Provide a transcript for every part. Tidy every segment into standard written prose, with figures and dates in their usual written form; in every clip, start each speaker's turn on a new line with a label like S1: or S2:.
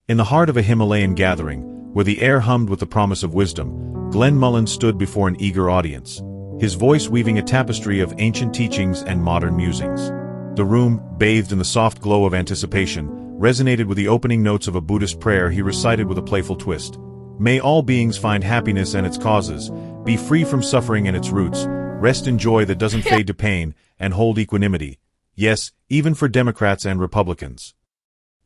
S1: In the heart of a Himalayan gathering, where the air hummed with the promise of wisdom, Glenn Mullan stood before an eager audience, his voice weaving a tapestry of ancient teachings and modern musings. The room, bathed in the soft glow of anticipation, resonated with the opening notes of a Buddhist prayer he recited with a playful twist. May all beings find happiness and its causes, be free from suffering and its roots, rest in joy that doesn't fade to pain, and hold equanimity. Yes, even for Democrats and Republicans.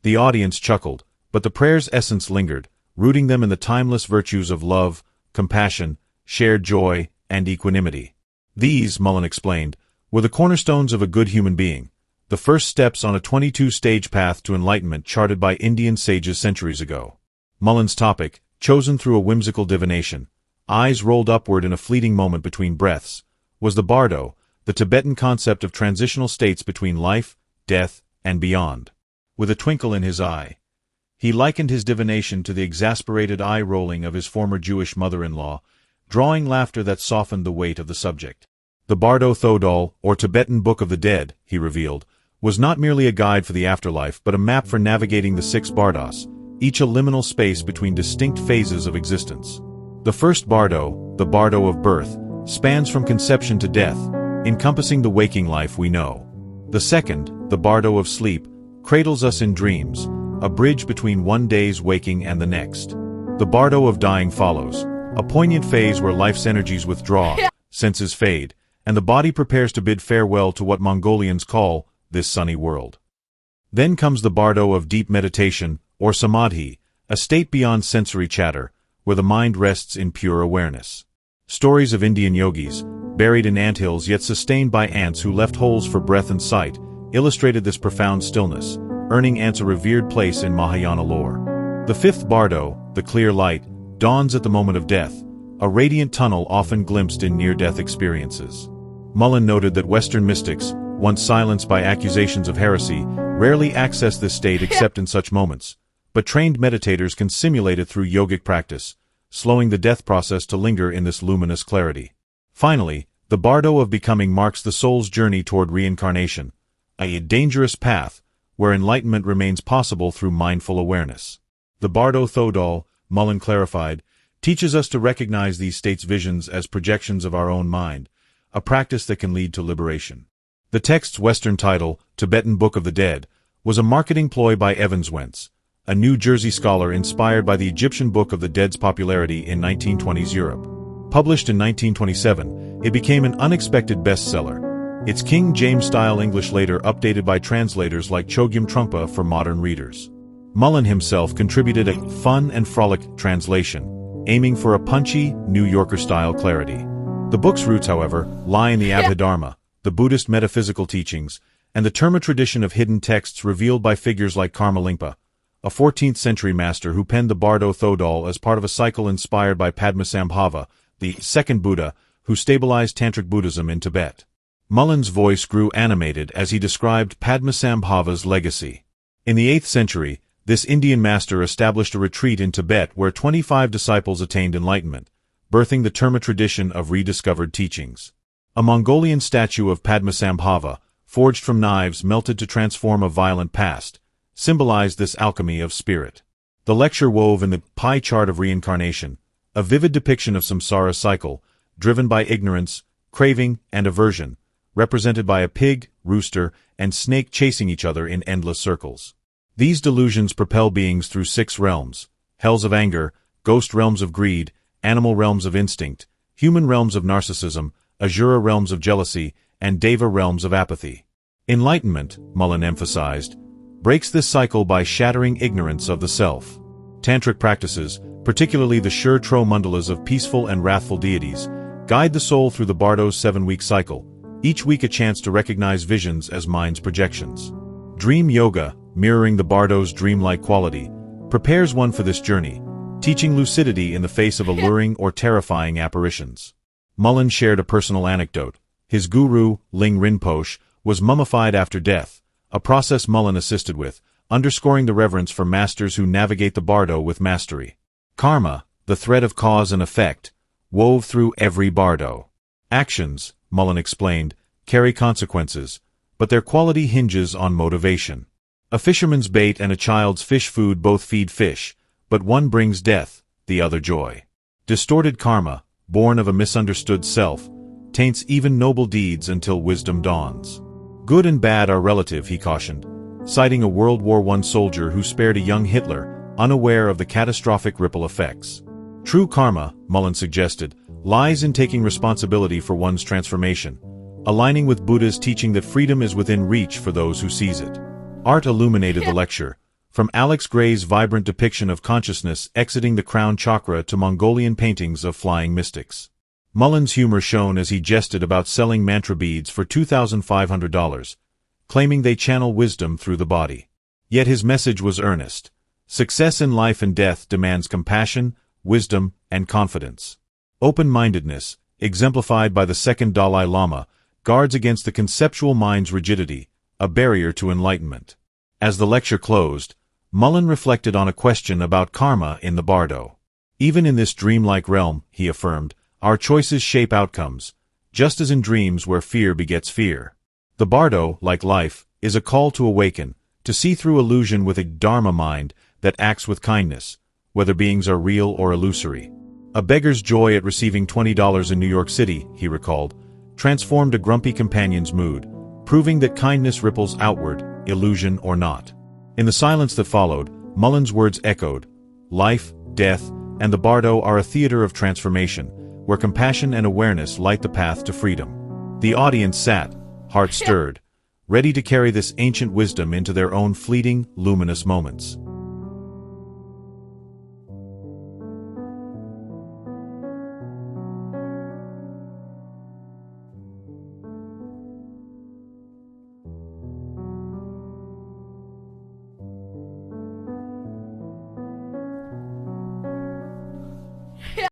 S1: The audience chuckled, but the prayer's essence lingered, rooting them in the timeless virtues of love, compassion, shared joy, and equanimity. These, Mullan explained, were the cornerstones of a good human being, the first steps on a 22-stage path to enlightenment charted by Indian sages centuries ago. Mullan's topic, chosen through a whimsical divination, eyes rolled upward in a fleeting moment between breaths, was the Bardo, the Tibetan concept of transitional states between life, death, and beyond. With a twinkle in his eye, he likened his divination to the exasperated eye-rolling of his former Jewish mother-in-law, drawing laughter that softened the weight of the subject. The Bardo Thodol, or Tibetan Book of the Dead, he revealed, was not merely a guide for the afterlife but a map for navigating the 6 Bardos, each a liminal space between distinct phases of existence. The first Bardo, the Bardo of birth, spans from conception to death, encompassing the waking life we know. The second, the Bardo of sleep, cradles us in dreams, a bridge between one day's waking and the next. The Bardo of dying follows, a poignant phase where life's energies withdraw, senses fade, and the body prepares to bid farewell to what Mongolians call this sunny world. Then comes the Bardo of deep meditation, or samadhi, a state beyond sensory chatter, where the mind rests in pure awareness. Stories of Indian yogis, buried in anthills yet sustained by ants who left holes for breath and sight, illustrated this profound stillness, earning ants a revered place in Mahayana lore. The fifth Bardo, the clear light, dawns at the moment of death, a radiant tunnel often glimpsed in near-death experiences. Mullan noted that Western mystics, once silenced by accusations of heresy, rarely access this state except in such moments, but trained meditators can simulate it through yogic practice, slowing the death process to linger in this luminous clarity. Finally, the Bardo of becoming marks the soul's journey toward reincarnation, a dangerous path where enlightenment remains possible through mindful awareness. The Bardo Thodol, Mullan clarified, teaches us to recognize these states' visions as projections of our own mind, a practice that can lead to liberation. The text's Western title, Tibetan Book of the Dead, was a marketing ploy by Evans Wentz, a New Jersey scholar inspired by the Egyptian Book of the Dead's popularity in 1920s Europe. Published in 1927, it became an unexpected bestseller, its King James-style English later updated by translators like Chogyam Trungpa for modern readers. Mullan himself contributed a fun and frolic translation, aiming for a punchy, New Yorker-style clarity. The book's roots, however, lie in the Abhidharma, the Buddhist metaphysical teachings, and the Terma tradition of hidden texts revealed by figures like Karma Lingpa, a 14th-century master who penned the Bardo Thodol as part of a cycle inspired by Padmasambhava, the second Buddha, who stabilized Tantric Buddhism in Tibet. Mullan's voice grew animated as he described Padmasambhava's legacy. In the 8th century, this Indian master established a retreat in Tibet where 25 disciples attained enlightenment, birthing the Terma tradition of rediscovered teachings. A Mongolian statue of Padmasambhava, forged from knives melted to transform a violent past, symbolized this alchemy of spirit. The lecture wove in the pie chart of reincarnation, a vivid depiction of samsara's cycle, driven by ignorance, craving, and aversion, represented by a pig, rooster, and snake chasing each other in endless circles. These delusions propel beings through 6 realms: hells of anger, ghost realms of greed, animal realms of instinct, human realms of narcissism, Asura realms of jealousy, and Deva realms of apathy. Enlightenment, Mullan emphasized, breaks this cycle by shattering ignorance of the self. Tantric practices, particularly the Shur Tro mandalas of peaceful and wrathful deities, guide the soul through the Bardo's 7-week cycle, each week a chance to recognize visions as mind's projections. Dream yoga, mirroring the Bardo's dreamlike quality, prepares one for this journey, teaching lucidity in the face of alluring or terrifying apparitions. Mullan shared a personal anecdote. His guru, Ling Rinpoche, was mummified after death, a process Mullan assisted with, underscoring the reverence for masters who navigate the Bardo with mastery. Karma, the thread of cause and effect, wove through every Bardo. Actions, Mullan explained, carry consequences, but their quality hinges on motivation. A fisherman's bait and a child's fish food both feed fish, but one brings death, the other joy. Distorted karma, born of a misunderstood self, taints even noble deeds until wisdom dawns. Good and bad are relative, he cautioned, citing a World War I soldier who spared a young Hitler, unaware of the catastrophic ripple effects. True karma, Mullen suggested, lies in taking responsibility for one's transformation, aligning with Buddha's teaching that freedom is within reach for those who seize it. Art illuminated the lecture, from Alex Gray's vibrant depiction of consciousness exiting the crown chakra to Mongolian paintings of flying mystics. Mullen's humor shone as he jested about selling mantra beads for $2,500, claiming they channel wisdom through the body. Yet his message was earnest. Success in life and death demands compassion, wisdom, and confidence. Open-mindedness, exemplified by the second Dalai Lama, guards against the conceptual mind's rigidity, a barrier to enlightenment. As the lecture closed, Mullen reflected on a question about karma in the Bardo. Even in this dreamlike realm, he affirmed, our choices shape outcomes, just as in dreams where fear begets fear. The Bardo, like life, is a call to awaken, to see through illusion with a Dharma mind that acts with kindness, whether beings are real or illusory. A beggar's joy at receiving $20 in New York City, he recalled, transformed a grumpy companion's mood, proving that kindness ripples outward, illusion or not. In the silence that followed, Mullen's words echoed, life, death, and the Bardo are a theater of transformation, where compassion and awareness light the path to freedom. The audience sat, heart stirred, ready to carry this ancient wisdom into their own fleeting, luminous moments.